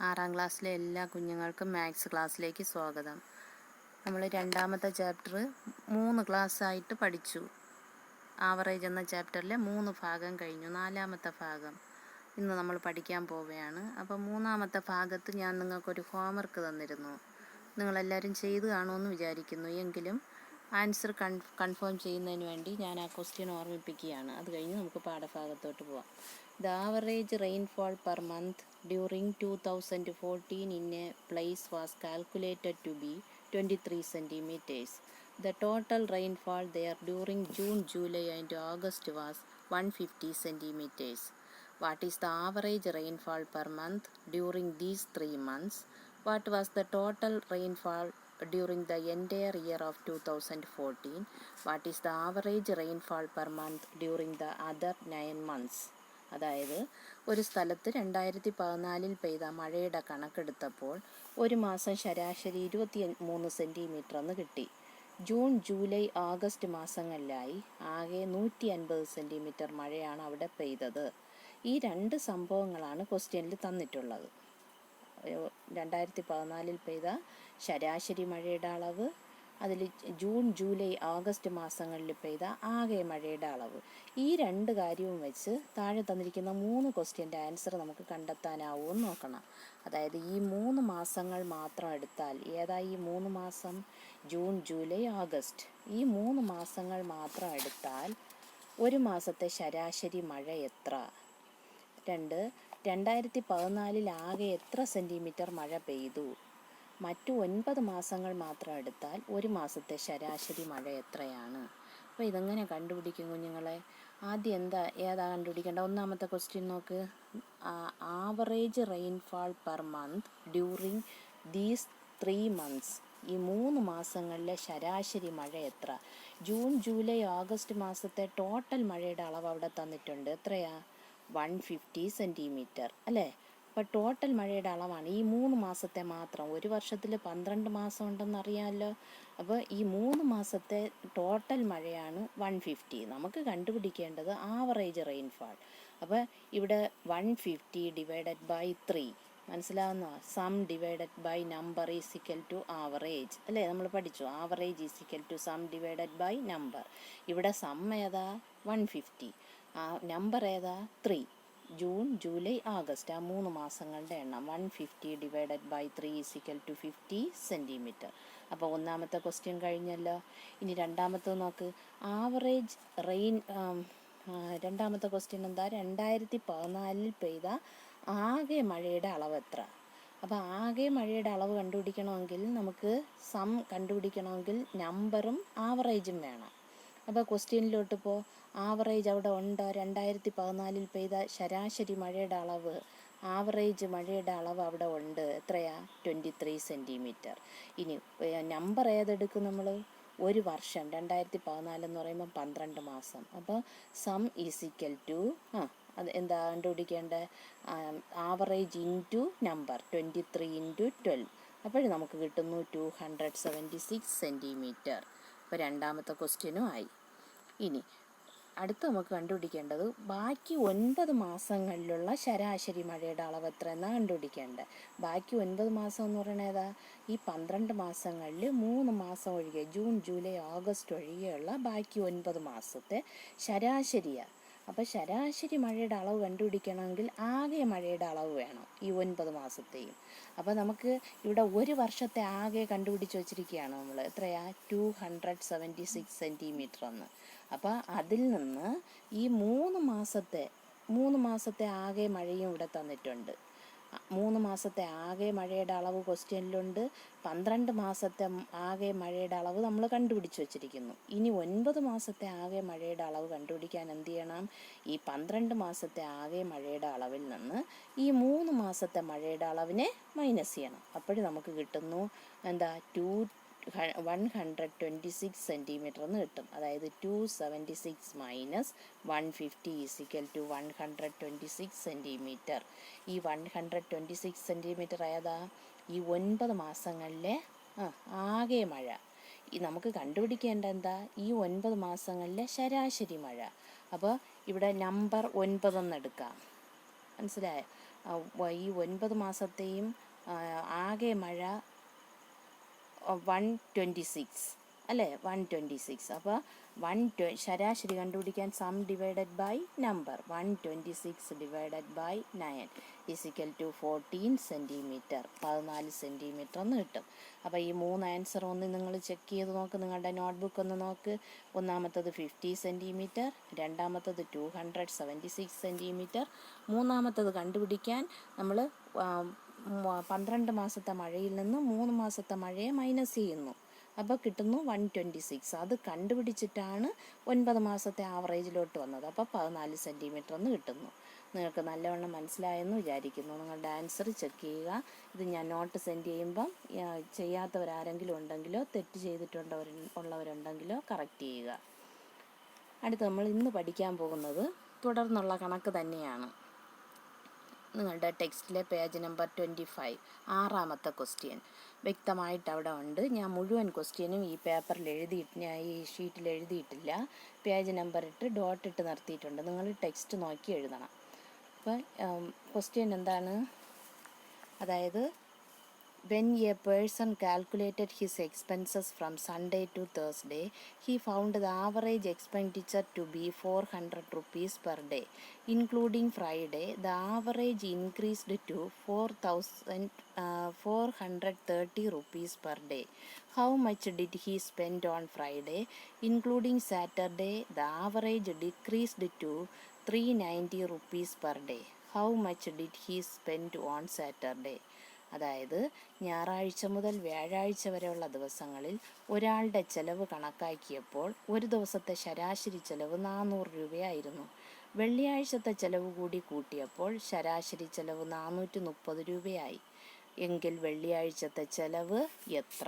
ആറാം ക്ലാസ്സിലെ എല്ലാ കുഞ്ഞുങ്ങൾക്കും മാത്സ് ക്ലാസ്സിലേക്ക് സ്വാഗതം. നമ്മൾ രണ്ടാമത്തെ ചാപ്റ്റർ 3 ക്ലാസ്സായിട്ട് പഠിച്ചു. ആവറേജ് എന്ന ചാപ്റ്ററിലെ 3 ഭാഗം കഴിഞ്ഞു. നാലാമത്തെ ഭാഗം ഇന്ന് നമ്മൾ പഠിക്കാൻ പോവുകയാണ്. അപ്പോൾ മൂന്നാമത്തെ ഭാഗത്ത് ഞാൻ നിങ്ങൾക്കൊരു ഹോംവർക്ക് തന്നിരുന്നു. നിങ്ങളെല്ലാവരും ചെയ്ത് കാണുമെന്ന് വിചാരിക്കുന്നു. എങ്കിലും ആൻസർ കൺഫേം ചെയ്യുന്നതിന് വേണ്ടി ഞാൻ ആ ക്വസ്റ്റ്യൻ ഓർമ്മിപ്പിക്കുകയാണ്. അത് കഴിഞ്ഞ് നമുക്ക് പാഠഭാഗത്തോട്ട് പോവാം. The average rainfall per month during 2014 in a place was calculated to be 23 centimeters. The total rainfall there during June, July and August was 150 centimeters. What is the average rainfall per month during these 3 months? What was the total rainfall during the entire year of 2014? What is the average rainfall per month during the other 9 months? അതായത് ഒരു സ്ഥലത്ത് 2014 പെയ്ത മഴയുടെ കണക്കെടുത്തപ്പോൾ ഒരു മാസം ശരാശരി 23 centimetre എന്ന് കിട്ടി. ജൂൺ, ജൂലൈ, ആഗസ്റ്റ് മാസങ്ങളിലായി ആകെ 150 സെൻറ്റിമീറ്റർ മഴയാണ് അവിടെ പെയ്തത്. ഈ രണ്ട് സംഭവങ്ങളാണ് ക്വസ്റ്റ്യനിൽ തന്നിട്ടുള്ളത്. 2014 പെയ്ത ശരാശരി മഴയുടെ അളവ്, അതിൽ ജൂൺ, ജൂലൈ, ആഗസ്റ്റ് മാസങ്ങളിൽ പെയ്ത ആകെ മഴയുടെ അളവ്. ഈ രണ്ട് കാര്യവും വെച്ച് താഴെ തന്നിരിക്കുന്ന 3 ക്വസ്റ്റ്യൻ്റെ ആൻസർ നമുക്ക് കണ്ടെത്താനാവുമെന്ന് നോക്കണം. അതായത് ഈ 3 മാസങ്ങൾ മാത്രം എടുത്താൽ, ഏതാ ഈ 3 മാസം? June, July, August. ഈ 3 മാസങ്ങൾ മാത്രം എടുത്താൽ ഒരു മാസത്തെ ശരാശരി മഴ എത്ര? 2014 ആകെ എത്ര സെൻറ്റിമീറ്റർ മഴ പെയ്തു? മറ്റു 9 മാസങ്ങൾ മാത്രം എടുത്താൽ ഒരു മാസത്തെ ശരാശരി മഴ എത്രയാണ്? അപ്പോൾ ഇതെങ്ങനെ കണ്ടുപിടിക്കും കുഞ്ഞുങ്ങളെ? ആദ്യം ഏതാ കണ്ടുപിടിക്കേണ്ട? ഒന്നാമത്തെ ക്വസ്റ്റ്യൻ നോക്ക്. Average rainfall per month during these 3 months. ഈ 3 മാസങ്ങളിലെ ശരാശരി മഴ എത്ര? ജൂൺ, ജൂലൈ, ആഗസ്റ്റ് മാസത്തെ ടോട്ടൽ മഴയുടെ അളവ് അവിടെ തന്നിട്ടുണ്ട്. എത്രയാ? 150 സെൻറ്റിമീറ്റർ അല്ലേ? അപ്പോൾ ടോട്ടൽ മഴയുടെ അളവാണ് ഈ 3 മാസത്തെ മാത്രം. ഒരു വർഷത്തിൽ 12 മാസം ഉണ്ടെന്നറിയാമല്ലോ. അപ്പോൾ ഈ 3 മാസത്തെ ടോട്ടൽ മഴയാണ് 150. നമുക്ക് കണ്ടുപിടിക്കേണ്ടത് ആവറേജ് റെയിൻഫാൾ. അപ്പോൾ ഇവിടെ 150 ഡിവൈഡഡ് ബൈ 3 മനസ്സിലാവുന്ന? Sum divided by number is equal to average അല്ലേ? നമ്മൾ പഠിച്ചു average is equal to sum divided by number. ഇവിടെ സം ഏതാ? 150. നമ്പർ ഏതാ? 3. ജൂൺ, ജൂലൈ, ആഗസ്റ്റ്, ആ 3 മാസങ്ങളുടെ എണ്ണം 150 divided by 3 is equal to 50 centimetre. അപ്പോൾ ഒന്നാമത്തെ ക്വസ്റ്റ്യൻ കഴിഞ്ഞല്ലോ. ഇനി രണ്ടാമത്തെ നോക്ക്. ആവറേജ് റെയിൻ, രണ്ടാമത്തെ ക്വസ്റ്റ്യൻ എന്താ? 2014 പെയ്ത ആകെ മഴയുടെ അളവ് എത്ര? അപ്പോൾ ആകെ മഴയുടെ അളവ് കണ്ടുപിടിക്കണമെങ്കിൽ നമുക്ക് സം കണ്ടുപിടിക്കണമെങ്കിൽ നമ്പറും ആവറേജും വേണം. അപ്പോൾ ക്വസ്റ്റ്യനിലോട്ട് ആവറേജ് അവിടെ ഉണ്ടോ? 2014 പെയ്ത ശരാശരി മഴയുടെ അളവ്, ആവറേജ് മഴയുടെ അളവ് അവിടെ ഉണ്ട്. എത്രയാ? 23 സെൻറ്റിമീറ്റർ. ഇനി നമ്പർ ഏതെടുക്കും നമ്മൾ? ഒരു വർഷം 2014 എന്ന് പറയുമ്പോൾ 12 മാസം. അപ്പോൾ സം ഈസ് ഈക്വൽ ടു അത് എന്താ കണ്ടുപിടിക്കേണ്ടത്? Average into number, 23 into 12. അപ്പോഴും നമുക്ക് കിട്ടുന്നു 276 സെൻറ്റിമീറ്റർ. അപ്പോൾ രണ്ടാമത്തെ ക്വസ്റ്റ്യനും ആയി. ഇനി അടുത്ത് നമുക്ക് കണ്ടുപിടിക്കേണ്ടത് ബാക്കി 9 മാസങ്ങളിലുള്ള ശരാശരി മഴയുടെ അളവ് എത്ര എന്നാണ് കണ്ടുപിടിക്കേണ്ടത്. ബാക്കി 9 മാസം എന്ന് പറയുന്നത് ഏതാ? ഈ 12 മാസങ്ങളിൽ 3 മാസം ഒഴികെ, ജൂൺ, ജൂലൈ, ആഗസ്റ്റ് ഒഴികെയുള്ള ബാക്കി 9 മാസത്തെ ശരാശരിയാണ്. അപ്പോൾ ശരാശരി മഴയുടെ അളവ് കണ്ടുപിടിക്കണമെങ്കിൽ ആകെ മഴയുടെ അളവ് വേണം ഈ 9 മാസത്തെയും. അപ്പോൾ നമുക്ക് ഇവിടെ ഒരു വർഷത്തെ ആകെ കണ്ടുപിടിച്ച് വച്ചിരിക്കുകയാണ് നമ്മൾ. എത്രയാ? 276 സെൻറ്റിമീറ്റർ എന്ന്. അപ്പോൾ അതിൽ നിന്ന് ഈ 3 മാസത്തെ ആകെ മഴയും ഇവിടെ തന്നിട്ടുണ്ട്. 3 മാസത്തെ ആകെ മഴയുടെ അളവ് ക്വസ്റ്റ്യനിലുണ്ട്. 12 മാസത്തെ ആകെ മഴയുടെ അളവ് നമ്മൾ കണ്ടുപിടിച്ച് വച്ചിരിക്കുന്നു. ഇനി 9 മാസത്തെ ആകെ മഴയുടെ അളവ് കണ്ടുപിടിക്കാൻ എന്ത് ചെയ്യണം? ഈ 12 മാസത്തെ ആകെ മഴയുടെ അളവിൽ നിന്ന് ഈ 3 മാസത്തെ മഴയുടെ അളവിനെ മൈനസ് ചെയ്യണം. അപ്പോഴും നമുക്ക് കിട്ടുന്നു എന്താ? 126 സെൻറ്റിമീറ്റർ എന്ന് കിട്ടും. അതായത് 276 minus 150 is equal to 126 centimetre. ഈ 126 സെൻറ്റിമീറ്റർ ഏതാ? ഈ 9 മാസങ്ങളിലെ ആകെ മഴ. നമുക്ക് കണ്ടുപിടിക്കേണ്ട എന്താ? ഈ 9 മാസങ്ങളിലെ ശരാശരി മഴ. അപ്പോൾ ഇവിടെ നമ്പർ 9 എന്ന് എടുക്കാം. മനസ്സിലായോ? ഈ 9 മാസത്തെയും ആകെ മഴ 126 അല്ലേ, 126. അപ്പോൾ ശരാശരി കണ്ടുപിടിക്കാൻ sum divided by number 126 divided by 9 is equal to 14 centimetre, 14 centimetre എന്ന് കിട്ടും. അപ്പോൾ ഈ 3 ആൻസർ ഒന്ന് നിങ്ങൾ ചെക്ക് ചെയ്ത് നോക്ക്, നിങ്ങളുടെ നോട്ട്ബുക്ക് ഒന്ന് നോക്ക്. ഒന്നാമത്തത് 50 സെൻറ്റിമീറ്റർ, രണ്ടാമത്തത് 276 സെൻറ്റിമീറ്റർ, മൂന്നാമത്തത് കണ്ടുപിടിക്കാൻ നമ്മൾ 12 മാസത്തെ മഴയിൽ നിന്ന് 3 മാസത്തെ മഴയെ മൈനസ് ചെയ്യുന്നു. അപ്പോൾ കിട്ടുന്നു 126. അത് കണ്ടുപിടിച്ചിട്ടാണ് 9 മാസത്തെ ആവറേജിലോട്ട് വന്നത്. അപ്പോൾ 14 സെൻറ്റിമീറ്റർ എന്ന് കിട്ടുന്നു. നിങ്ങൾക്ക് നല്ലവണ്ണം മനസ്സിലായെന്ന് വിചാരിക്കുന്നു. നിങ്ങളുടെ ആൻസർ ചെക്ക് ചെയ്യുക. ഇത് ഞാൻ നോട്ട് സെൻഡ് ചെയ്യുമ്പം ചെയ്യാത്തവരാരെങ്കിലും ഉണ്ടെങ്കിലോ തെറ്റ് ഉള്ളവരുണ്ടെങ്കിലോ കറക്റ്റ് ചെയ്യുക. അടുത്ത് നമ്മൾ ഇന്ന് പഠിക്കാൻ പോകുന്നത് തുടർന്നുള്ള കണക്ക് തന്നെയാണ്. നിങ്ങളുടെ ടെക്സ്റ്റിലെ പേജ് നമ്പർ 25, 6ാമത്തെ ക്വസ്റ്റ്യൻ വ്യക്തമായിട്ട് അവിടെ ഉണ്ട്. ഞാൻ മുഴുവൻ ക്വസ്റ്റ്യനും ഈ പേപ്പറിൽ ഈ ഷീറ്റിൽ എഴുതിയിട്ടില്ല. പേജ് നമ്പർ ഇട്ട് ഡോട്ട് ഇട്ട് നിർത്തിയിട്ടുണ്ട്. നിങ്ങൾ ടെക്സ്റ്റ് നോക്കി എഴുതണം. അപ്പോൾ ക്വസ്റ്റ്യൻ എന്താണ്? അതായത് when a person calculated his expenses from Sunday to Thursday, he found the average expenditure to be 400 rupees per day. Including Friday, the average increased to 430 rupees per day. How much did he spend on Friday? Including Saturday, the average decreased to 390 rupees per day. How much did he spend on Saturday? അതായത് ഞായറാഴ്ച മുതൽ വ്യാഴാഴ്ച വരെയുള്ള ദിവസങ്ങളിൽ ഒരാളുടെ ചെലവ് കണക്കാക്കിയപ്പോൾ ഒരു ദിവസത്തെ ശരാശരി ചെലവ് 400 രൂപയായിരുന്നു. വെള്ളിയാഴ്ചത്തെ ചെലവ് കൂടി കൂട്ടിയപ്പോൾ ശരാശരി ചെലവ് 430 രൂപയായി. എങ്കിൽ വെള്ളിയാഴ്ചത്തെ ചെലവ് എത്ര?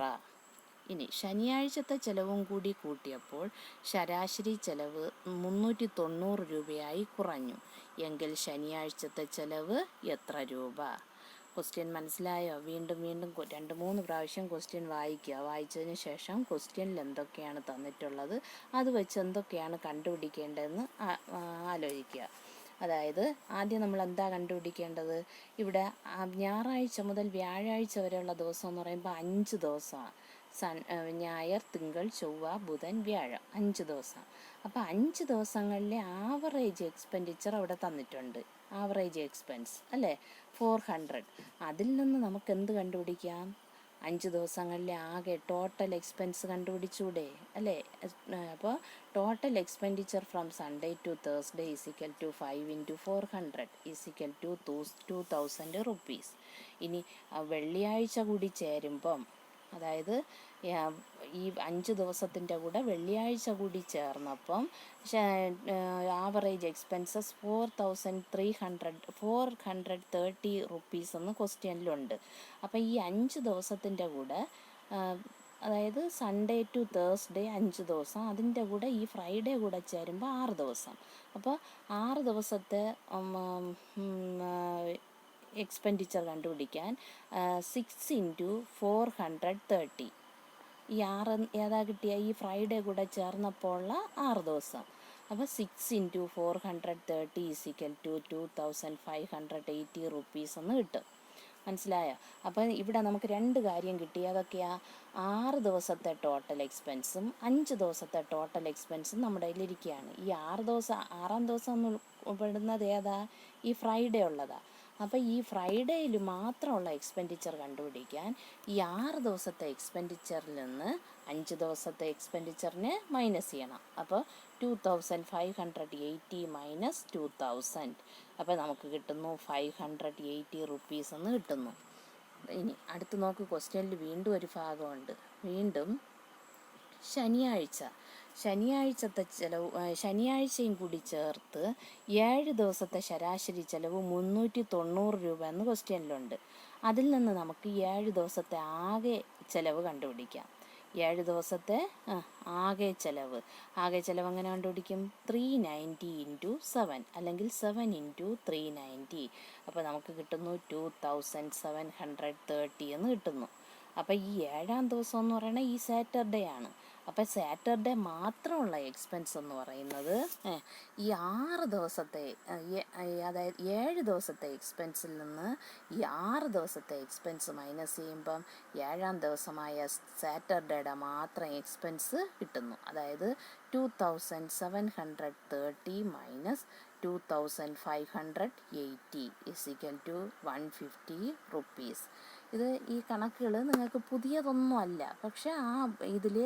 ഇനി ശനിയാഴ്ചത്തെ ചെലവും കൂടി കൂട്ടിയപ്പോൾ ശരാശരി ചെലവ് 390 രൂപയായി കുറഞ്ഞു. എങ്കിൽ ശനിയാഴ്ചത്തെ ചെലവ് എത്ര രൂപ? ക്വസ്റ്റ്യൻ മനസ്സിലായോ? വീണ്ടും 2-3 പ്രാവശ്യം ക്വസ്റ്റ്യൻ വായിക്കുക. വായിച്ചതിന് ശേഷം ക്വസ്റ്റ്യനിൽ എന്തൊക്കെയാണ് തന്നിട്ടുള്ളത്, അത് വെച്ച് എന്തൊക്കെയാണ് കണ്ടുപിടിക്കേണ്ടതെന്ന് ആലോചിക്കുക. അതായത് ആദ്യം നമ്മൾ എന്താ കണ്ടുപിടിക്കേണ്ടത്? ഇവിടെ ഞായറാഴ്ച മുതൽ വ്യാഴാഴ്ച വരെയുള്ള ദിവസം എന്ന് പറയുമ്പോൾ 5 ദിവസമാണ്. ഞായർ, തിങ്കൾ, ചൊവ്വ, ബുധൻ, വ്യാഴം, 5 ദിവസം. അപ്പോൾ 5 ദിവസങ്ങളിലെ ആവറേജ് എക്സ്പെൻഡിച്ചർ അവിടെ തന്നിട്ടുണ്ട്. ആവറേജ് എക്സ്പെൻസ് അല്ലേ, 400. അതിൽ നിന്ന് നമുക്ക് എന്ത് കണ്ടുപിടിക്കാം? 5 ദിവസങ്ങളിലെ ആകെ ടോട്ടൽ എക്സ്പെൻസ് കണ്ടുപിടിച്ചൂടെ അല്ലേ? അപ്പോൾ total expenditure from Sunday to Thursday is equal to 5 × 400 is equal to 2000 rupees. ഇനി വെള്ളിയാഴ്ച കൂടി ചേരുമ്പം, അതായത് ഈ 5 ദിവസത്തിൻ്റെ കൂടെ വെള്ളിയാഴ്ച കൂടി ചേർന്നപ്പം ആവറേജ് എക്സ്പെൻസസ് 430 റുപ്പീസ് എന്ന് ക്വസ്റ്റ്യനിലുണ്ട്. അപ്പോൾ ഈ 5 ദിവസത്തിൻ്റെ കൂടെ, അതായത് സൺഡേ ടു തേഴ്സ്ഡേ 5 ദിവസം, അതിൻ്റെ കൂടെ ഈ ഫ്രൈഡേ കൂടെ ചേരുമ്പോൾ 6 ദിവസം. അപ്പോൾ 6 ദിവസത്തെ എക്സ്പെൻഡിച്ചർ കണ്ടുപിടിക്കാൻ 6 × 430. ഈ 6 ഏതാ കിട്ടിയ? ഈ ഫ്രൈഡേ കൂടെ ചേർന്നപ്പോൾ ഉള്ള 6 ദിവസം. അപ്പോൾ 6 × 430 ഈസിക്കൽ ടു 2580 റുപ്പീസ് എന്ന് കിട്ടും. മനസ്സിലായോ? അപ്പം ഇവിടെ നമുക്ക് 2 കാര്യം കിട്ടി. അതൊക്കെയാ 6 ദിവസത്തെ ടോട്ടൽ എക്സ്പെൻസും 5 ദിവസത്തെ ടോട്ടൽ എക്സ്പെൻസും നമ്മുടെ കയ്യിലിരിക്കുകയാണ്. ഈ 6ാം ദിവസം ഉൾപ്പെടുന്നത് ഏതാ? ഈ ഫ്രൈഡേ ഉള്ളതാ. അപ്പോൾ ഈ ഫ്രൈഡേയിൽ മാത്രമുള്ള എക്സ്പെൻഡിച്ചർ കണ്ടുപിടിക്കാൻ ഈ 6 ദിവസത്തെ എക്സ്പെൻഡിച്ചറിൽ നിന്ന് 5 ദിവസത്തെ എക്സ്പെൻഡിച്ചറിനെ മൈനസ് ചെയ്യണം. അപ്പോൾ 2580 മൈനസ് 2000. അപ്പോൾ നമുക്ക് കിട്ടുന്നു 580 റുപ്പീസ് എന്ന് കിട്ടുന്നു. ഇനി അടുത്ത് നോക്ക്, ക്വസ്റ്റ്യനിൽ വീണ്ടും ഒരു ഭാഗമുണ്ട്. വീണ്ടും ശനിയാഴ്ചത്തെ ചെലവ്, ശനിയാഴ്ചയും കൂടി ചേർത്ത് 7 ദിവസത്തെ ശരാശരി ചെലവ് 390 രൂപ എന്ന് ക്വസ്റ്റ്യനിലുണ്ട്. അതിൽ നിന്ന് നമുക്ക് 7 ദിവസത്തെ ആകെ ചെലവ് കണ്ടുപിടിക്കാം. 7 ദിവസത്തെ ആകെ ചെലവ് എങ്ങനെ കണ്ടുപിടിക്കും? 390 × 7 അല്ലെങ്കിൽ 7 × 390. അപ്പോൾ നമുക്ക് കിട്ടുന്നു 2730 എന്ന് കിട്ടുന്നു. അപ്പോൾ ഈ 7ാം ദിവസം എന്ന് പറയുന്നത് ഈ സാറ്റർഡേ ആണ്. അപ്പം സാറ്റർഡേ മാത്രമുള്ള എക്സ്പെൻസ് എന്ന് പറയുന്നത് ഈ 6 ദിവസത്തെ അതായത് 7 ദിവസത്തെ എക്സ്പെൻസിൽ നിന്ന് ഈ 6 ദിവസത്തെ എക്സ്പെൻസ് മൈനസ് ചെയ്യുമ്പം 7-ാം ദിവസമായ സാറ്റർഡേയുടെ മാത്രം എക്സ്പെൻസ് കിട്ടുന്നു. അതായത് 2730 minus 2580 is equal to 150 rupees. ഇത് ഈ കണക്കുകൾ നിങ്ങൾക്ക് പുതിയതൊന്നും അല്ല, പക്ഷേ ആ ഇതിൽ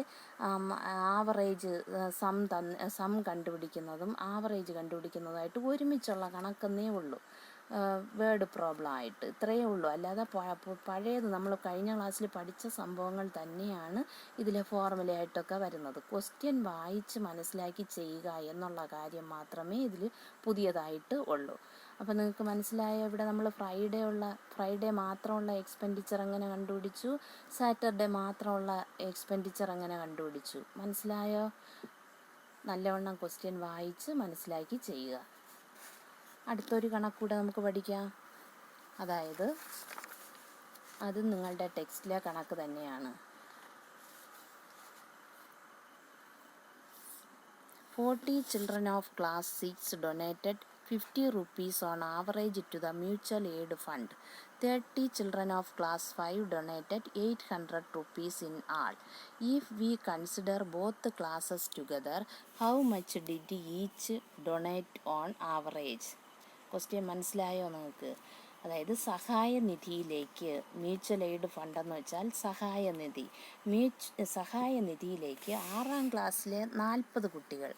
ആവറേജ് സം കണ്ടുപിടിക്കുന്നതും ആവറേജ് കണ്ടുപിടിക്കുന്നതുമായിട്ട് ഒരുമിച്ചുള്ള കണക്കെന്നേ ഉള്ളൂ, വേർഡ് പ്രോബ്ലം ആയിട്ട് ഇത്രയേ ഉള്ളൂ. അല്ലാതെ പഴയത് നമ്മൾ കഴിഞ്ഞ ക്ലാസ്സിൽ പഠിച്ച സംഭവങ്ങൾ തന്നെയാണ് ഇതിലെ ഫോർമുലയായിട്ടൊക്കെ വരുന്നത്. ക്വസ്റ്റ്യൻ വായിച്ച് മനസ്സിലാക്കി ചെയ്യുക എന്നുള്ള കാര്യം മാത്രമേ ഇതിൽ പുതിയതായിട്ട് ഉള്ളൂ. അപ്പോൾ നിങ്ങൾക്ക് മനസ്സിലായോ? ഇവിടെ നമ്മൾ ഫ്രൈഡേ മാത്രമുള്ള എക്സ്പെൻഡിച്ചർ എങ്ങനെ കണ്ടുപിടിച്ചു, സാറ്റർഡേ മാത്രമുള്ള എക്സ്പെൻഡിച്ചർ എങ്ങനെ കണ്ടുപിടിച്ചു, മനസ്സിലായോ? നല്ലവണ്ണം ക്വസ്റ്റ്യൻ വായിച്ച് മനസ്സിലാക്കി ചെയ്യുക. അടുത്തൊരു കണക്കൂടെ നമുക്ക് പഠിക്കാം. അതായത് അത് നിങ്ങളുടെ ടെക്സ്റ്റിലെ കണക്ക് തന്നെയാണ്. 40 children of class 6 donated 50 rupees on average to the mutual aid fund. 30 children of class 5 donated 800 rupees in all. If we consider both the classes together, how much did each donate on average? Question മനസ്സിലായോ നിങ്ങൾക്ക്? അതായത് സഹായനിധിയിലേക്ക്, mutual aid ഫണ്ടെന്ന് വെച്ചാൽ സഹായനിധി, സഹായനിധിയിലേക്ക് 6-ാം ക്ലാസ്സിലെ 40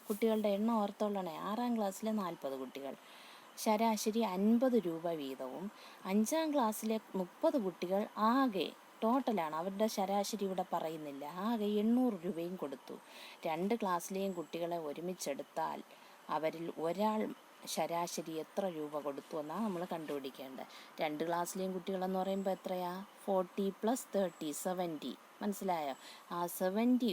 കുട്ടികളുടെ എണ്ണം ഓർത്തോളണേ, 6-ാം ക്ലാസ്സിലെ 40 കുട്ടികൾ ശരാശരി 50 രൂപ വീതവും, 5-ാം ക്ലാസ്സിലെ 30 കുട്ടികൾ ആകെ ടോട്ടലാണ്, അവരുടെ ശരാശരി ഇവിടെ പറയുന്നില്ല, ആകെ 800 രൂപയും കൊടുത്തു. 2 ക്ലാസ്സിലെയും കുട്ടികളെ ഒരുമിച്ചെടുത്താൽ അവരിൽ ഒരാൾ ശരാശരി എത്ര രൂപ കൊടുത്തു എന്നാണ് നമ്മൾ കണ്ടുപിടിക്കേണ്ടത്. 2 ക്ലാസ്സിലെയും കുട്ടികളെന്ന് പറയുമ്പോൾ എത്രയാ? 40 + 30 70. മനസ്സിലായോ? ആ 70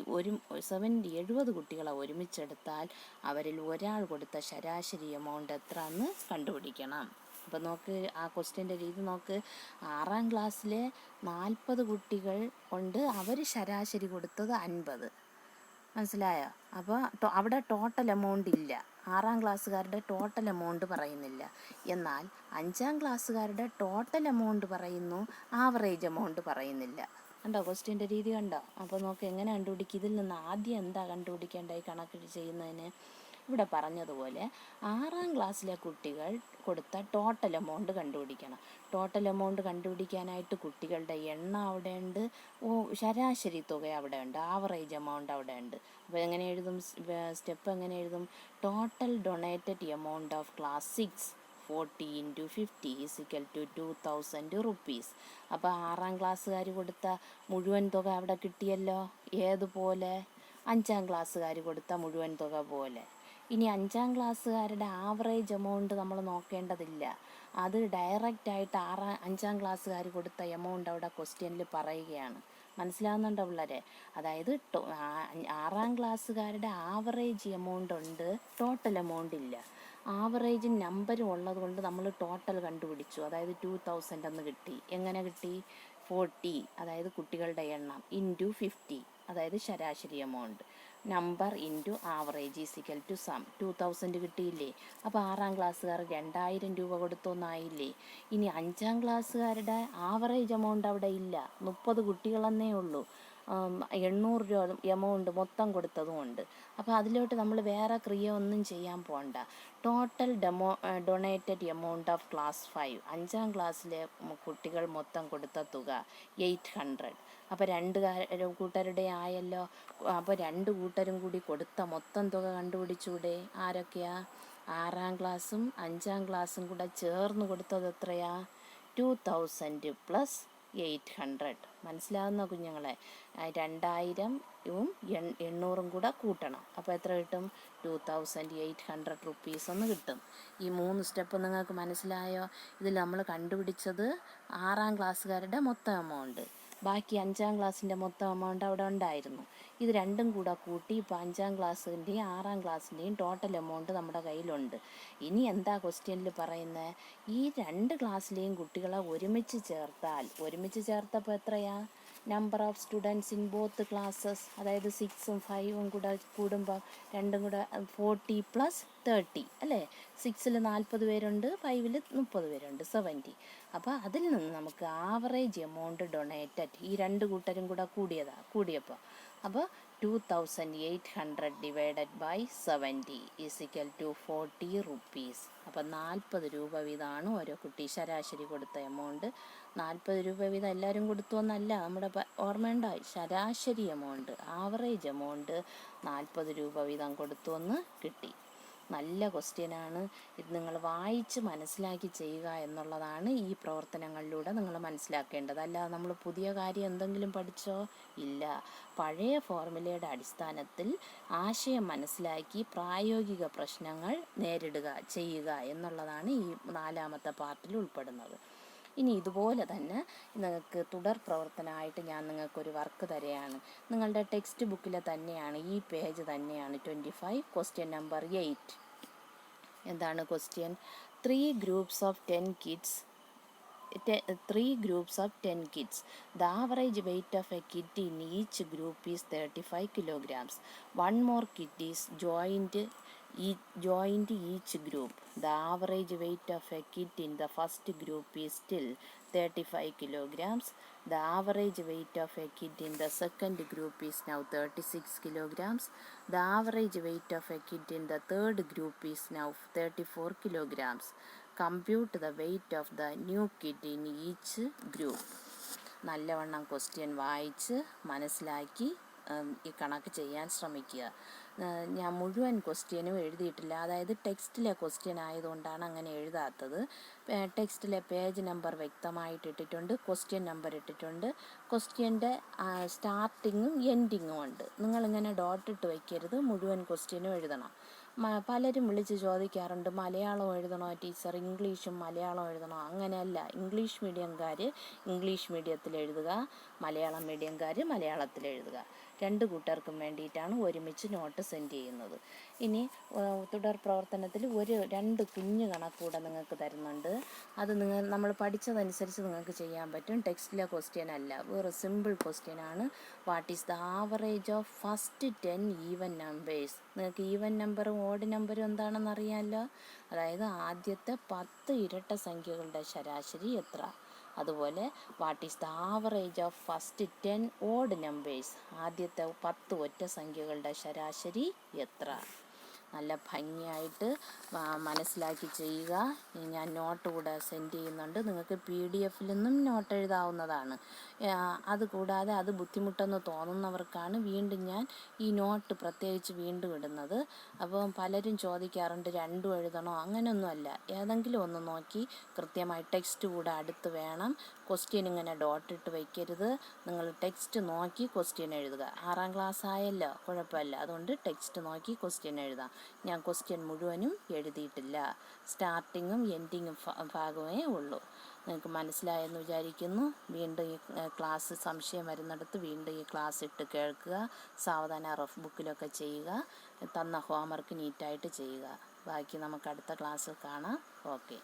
കുട്ടികളെ ഒരുമിച്ചെടുത്താൽ അവരിൽ ഒരാൾ കൊടുത്ത ശരാശരി എമൗണ്ട് എത്ര എന്ന് കണ്ടുപിടിക്കണം. അപ്പോൾ നോക്ക്, ആ ക്വസ്റ്റ്യൻ്റെ രീതി നോക്ക്. 6-ാം ക്ലാസ്സിലെ 40 കുട്ടികൾ കൊണ്ട് അവർ ശരാശരി കൊടുത്തത് 50. മനസ്സിലായോ? അപ്പോൾ അവിടെ ടോട്ടൽ എമൗണ്ട് ഇല്ല, 6-ാം ക്ലാസ്സുകാരുടെ ടോട്ടൽ എമൗണ്ട് പറയുന്നില്ല. എന്നാൽ 5-ാം ക്ലാസ്സുകാരുടെ ടോട്ടൽ എമൗണ്ട് പറയുന്നു, ആവറേജ് എമൗണ്ട് പറയുന്നില്ല. കണ്ടോ ക്വസ്റ്റ്യൻ്റെ രീതി കണ്ടോ? അപ്പോൾ നോക്ക് എങ്ങനെ കണ്ടുപിടിക്കും. ഇതിൽ നിന്ന് ആദ്യം എന്താ കണ്ടുപിടിക്കേണ്ടത് ഈ കണക്ക് ചെയ്യുന്നതിന്? ഇവിടെ പറഞ്ഞതുപോലെ 6-ാം ക്ലാസ്സിലെ കുട്ടികൾ കൊടുത്ത ടോട്ടൽ എമൗണ്ട് കണ്ടുപിടിക്കണം. ടോട്ടൽ എമൗണ്ട് കണ്ടുപിടിക്കാനായിട്ട് കുട്ടികളുടെ എണ്ണം അവിടെ ഉണ്ട്, ശരാശരി തുക അവിടെ ഉണ്ട്, ആവറേജ് എമൗണ്ട് അവിടെ ഉണ്ട്. അപ്പോൾ എങ്ങനെ എഴുതും? സ്റ്റെപ്പ് എങ്ങനെ എഴുതും? Total donated amount of class 6 40 × 50 = 2000 rupees. അപ്പോൾ 6-ാം ക്ലാസ്സുകാർ കൊടുത്ത മുഴുവൻ തുക അവിടെ കിട്ടിയല്ലോ. ഏതുപോലെ? 5-ാം ക്ലാസ്സുകാർ കൊടുത്ത മുഴുവൻ തുക പോലെ. ഇനി 5-ാം ക്ലാസ്സുകാരുടെ ആവറേജ് എമൗണ്ട് നമ്മൾ നോക്കേണ്ടതില്ല, അത് ഡയറക്റ്റായിട്ട് 5-ാം ക്ലാസ്സുകാർ കൊടുത്ത എമൗണ്ട് അവിടെ ക്വസ്റ്റ്യനിൽ പറയുകയാണ്. മനസ്സിലാവുന്നുണ്ടോ പിള്ളേരെ? അതായത് 6-ാം ക്ലാസ്സുകാരുടെ ആവറേജ് എമൗണ്ട് ഉണ്ട്, ടോട്ടൽ എമൗണ്ട് ഇല്ല. ആവറേജ് നമ്പരും ഉള്ളത് കൊണ്ട് നമ്മൾ ടോട്ടൽ കണ്ടുപിടിച്ചു, അതായത് 2000 എന്ന് കിട്ടി. എങ്ങനെ കിട്ടി? 40 അതായത് കുട്ടികളുടെ എണ്ണം × 50 അതായത് ശരാശരി എമൗണ്ട്, നമ്പർ × ആവറേജ് = സം. 2000 കിട്ടിയില്ലേ? അപ്പോൾ 6-ാം ക്ലാസ്സുകാർ 2000 രൂപ കൊടുത്തൊന്നായില്ലേ? ഇനി 5-ാം ക്ലാസ്സുകാരുടെ ആവറേജ് എമൗണ്ട് അവിടെ ഇല്ല, 30 കുട്ടികളെന്നേ ഉള്ളൂ, 800 രൂപ എമൗണ്ട് മൊത്തം കൊടുത്തതുമുണ്ട്. അപ്പോൾ അതിലോട്ട് നമ്മൾ വേറെ ക്രിയ ഒന്നും ചെയ്യാൻ പോകണ്ട. Total donated amount of class 5 5-ാം ക്ലാസ്സിലെ കുട്ടികൾ മൊത്തം കൊടുത്ത തുക 800. അപ്പോൾ 2 കൂട്ടരുടെ ആയല്ലോ. അപ്പോൾ 2 കൂട്ടരും കൂടി കൊടുത്ത മൊത്തം തുക കണ്ടുപിടിച്ചൂടെ? ആരൊക്കെയാ? 6-ാം ക്ലാസ്സും 5-ാം ക്ലാസ്സും കൂടെ ചേർന്ന് കൊടുത്തത് എത്രയാ? 2000 + 800. മനസ്സിലാവുന്ന കുഞ്ഞുങ്ങളെ? 2000 800 കൂടെ കൂട്ടണം. അപ്പോൾ എത്ര കിട്ടും? 2800 റുപ്പീസ് എന്ന് കിട്ടും. ഈ 3 സ്റ്റെപ്പ് നിങ്ങൾക്ക് മനസ്സിലായോ? ഇതിൽ നമ്മൾ കണ്ടുപിടിച്ചത് 6-ാം ക്ലാസ്സുകാരുടെ മൊത്തം എമൗണ്ട്, ബാക്കി 5-ാം ക്ലാസ്സിൻ്റെ മൊത്തം എമൗണ്ട് അവിടെ ഉണ്ടായിരുന്നു. ഇത് രണ്ടും കൂടെ കൂട്ടി ഇപ്പോൾ 5-ാം ക്ലാസ്സിൻ്റെയും 6-ാം ക്ലാസ്സിൻ്റെയും ടോട്ടൽ എമൗണ്ട് നമ്മുടെ കയ്യിലുണ്ട്. ഇനി എന്താ ക്വസ്റ്റ്യനിൽ പറയുന്നത്? ഈ 2 ക്ലാസ്സിലെയും കുട്ടികളെ ഒരുമിച്ച് ചേർത്തപ്പോൾ എത്രയാ? Number of students in both classes, അതായത് 6ഉം 5ഉം കൂടെ കൂടുമ്പോൾ രണ്ടും കൂടെ 40 + 30 അല്ലേ. 6ൽ 40 പേരുണ്ട്, 5ൽ 30 പേരുണ്ട്, 70. അപ്പോൾ അതിൽ നിന്ന് നമുക്ക് ആവറേജ് എമൗണ്ട് ഡൊണേറ്റഡ് ഈ രണ്ട് കൂട്ടരും കൂടെ കൂടിയപ്പോൾ അപ്പോൾ 2800 ഡിവൈഡഡ് ബൈ 70 = 40 റുപ്പീസ്. അപ്പോൾ 40 രൂപ വീതമാണ് ഓരോ കുട്ടി ശരാശരി കൊടുത്ത എമൗണ്ട്. 40 രൂപ വീതം എല്ലാവരും കൊടുത്തു എന്നല്ല, നമ്മുടെ ഓർമ്മയുണ്ടായി, ശരാശരി എമൗണ്ട്, ആവറേജ് എമൗണ്ട് 40 രൂപ വീതം കൊടുത്തു എന്ന് കിട്ടി. നല്ല ക്വസ്റ്റ്യനാണ് ഇത്. നിങ്ങൾ വായിച്ച് മനസ്സിലാക്കി ചെയ്യുക എന്നുള്ളതാണ് ഈ പ്രവർത്തനങ്ങളിലൂടെ നിങ്ങൾ മനസ്സിലാക്കേണ്ടത്. അല്ലാതെ നമ്മൾ പുതിയ കാര്യം എന്തെങ്കിലും പഠിച്ചോ? ഇല്ല. പഴയ ഫോർമുലയുടെ അടിസ്ഥാനത്തിൽ ആശയം മനസ്സിലാക്കി പ്രായോഗിക പ്രശ്നങ്ങൾ ചെയ്യുക എന്നുള്ളതാണ് ഈ 4ാമത്തെ പാർട്ടിൽ ഉൾപ്പെടുന്നത്. ഇനി ഇതുപോലെ തന്നെ നിങ്ങൾക്ക് തുടർ പ്രവർത്തനമായിട്ട് ഞാൻ നിങ്ങൾക്കൊരു വർക്ക് തരികയാണ്. നിങ്ങളുടെ ടെക്സ്റ്റ് ബുക്കിലെ തന്നെയാണ്, ഈ പേജ് തന്നെയാണ് 25, ക്വസ്റ്റ്യൻ നമ്പർ 8. എന്താണ് question? 3 groups of 10 kids. The average weight of a kid in each group is 35 kilograms. One more kid is joined each group. The average weight of a kid in the first group is still 35 kilograms. The average weight of a kid in the second group is now 36 kilograms. The average weight of a kid in the third group is now 34 kilograms. Compute the weight of the new kid in each group. നല്ലവണ്ണം question വായിച്ച് മനസ്സിലാക്കി ഈ കണക്ക് ചെയ്യാൻ ശ്രമിക്കുക. ഞാൻ മുഴുവൻ ക്വസ്റ്റ്യനും എഴുതിയിട്ടില്ല, അതായത് ടെക്സ്റ്റിലെ ക്വസ്റ്റ്യൻ ആയതുകൊണ്ടാണ് അങ്ങനെ എഴുതാത്തത്. ടെക്സ്റ്റിലെ പേജ് നമ്പർ വ്യക്തമായിട്ട് ഇട്ടിട്ടുണ്ട്, ക്വസ്റ്റ്യൻ നമ്പർ ഇട്ടിട്ടുണ്ട്, ക്വസ്റ്റ്യൻ്റെ സ്റ്റാർട്ടിങ്ങും എൻഡിങ്ങും ഉണ്ട്. നിങ്ങളിങ്ങനെ ഡോട്ടിട്ട് വയ്ക്കരുത്, മുഴുവൻ ക്വസ്റ്റ്യനും എഴുതണം. പലരും വിളിച്ച് ചോദിക്കാറുണ്ട്, മലയാളം എഴുതണോ ടീച്ചർ, ഇംഗ്ലീഷും മലയാളം എഴുതണോ? അങ്ങനെയല്ല. ഇംഗ്ലീഷ് മീഡിയംകാർ ഇംഗ്ലീഷ് മീഡിയത്തിൽ എഴുതുക, മലയാളം മീഡിയംകാർ മലയാളത്തിൽ എഴുതുക. രണ്ട് കൂട്ടർക്കും വേണ്ടിയിട്ടാണ് ഒരുമിച്ച് നോട്ട് സെൻഡ് ചെയ്യുന്നത്. ഇനി തുടർ പ്രവർത്തനത്തിൽ 2 കുഞ്ഞു കണക്കൂടെ നിങ്ങൾക്ക് തരുന്നുണ്ട്. അത് നമ്മൾ പഠിച്ചതനുസരിച്ച് നിങ്ങൾക്ക് ചെയ്യാൻ പറ്റും. ടെക്സ്റ്റിലെ ക്വസ്റ്റ്യൻ അല്ല, വേറെ സിമ്പിൾ ക്വസ്റ്റ്യനാണ്. What is the average of first 10 even numbers? നിങ്ങൾക്ക് ഈവൻ നമ്പറും ഓഡ് നമ്പറും എന്താണെന്ന് അറിയാമല്ലോ. അതായത് ആദ്യത്തെ 10 ഇരട്ട സംഖ്യകളുടെ ശരാശരി എത്ര? അതുപോലെ what is the average of first 10 odd numbers? ആദ്യത്തെ 10 ഒറ്റ സംഖ്യകളുടെ ശരാശരി എത്ര? നല്ല ഭംഗിയായിട്ട് മനസ്സിലാക്കി ചെയ്യുക. ഞാൻ നോട്ട് കൂടെ സെൻഡ് ചെയ്യുന്നുണ്ട്. നിങ്ങൾക്ക് PDF നിന്നും നോട്ട് എഴുതാവുന്നതാണ്. അതുകൂടാതെ അത് ബുദ്ധിമുട്ടെന്ന് തോന്നുന്നവർക്കാണ് വീണ്ടും ഞാൻ ഈ നോട്ട് പ്രത്യേകിച്ച് വീണ്ടും ഇടുന്നത്. അപ്പോൾ പലരും ചോദിക്കാറുണ്ട്, രണ്ടും എഴുതണോ? അങ്ങനെയൊന്നുമല്ല, ഏതെങ്കിലും ഒന്ന് നോക്കി കൃത്യമായി ടെക്സ്റ്റ് കൂടെ അടുത്ത് വേണം. ക്വസ്റ്റ്യൻ ഇങ്ങനെ ഡോട്ടിട്ട് വയ്ക്കരുത്. നിങ്ങൾ ടെക്സ്റ്റ് നോക്കി ക്വസ്റ്റ്യൻ എഴുതുക. 6ാം ക്ലാസ് ആയല്ലോ, കുഴപ്പമില്ല. അതുകൊണ്ട് ടെക്സ്റ്റ് നോക്കി ക്വസ്റ്റ്യൻ എഴുതാം. ഞാൻ ക്വസ്റ്റ്യൻ മുഴുവനും എഴുതിയിട്ടില്ല, സ്റ്റാർട്ടിങ്ങും എൻഡിങ്ങും ഭാഗമേ ഉള്ളൂ. നിങ്ങൾക്ക് മനസ്സിലായെന്ന് വിചാരിക്കുന്നു. വീണ്ടും ഈ ക്ലാസ് സംശയം വരുന്നിടത്ത് വീണ്ടും ഈ ക്ലാസ് ഇട്ട് കേൾക്കുക. സാവധാനം റഫ് ബുക്കിലൊക്കെ ചെയ്യുക. തന്ന ഹോംവർക്ക് നീറ്റായിട്ട് ചെയ്യുക. ബാക്കി നമുക്ക് അടുത്ത ക്ലാസ്സിൽ കാണാം. ഓക്കെ.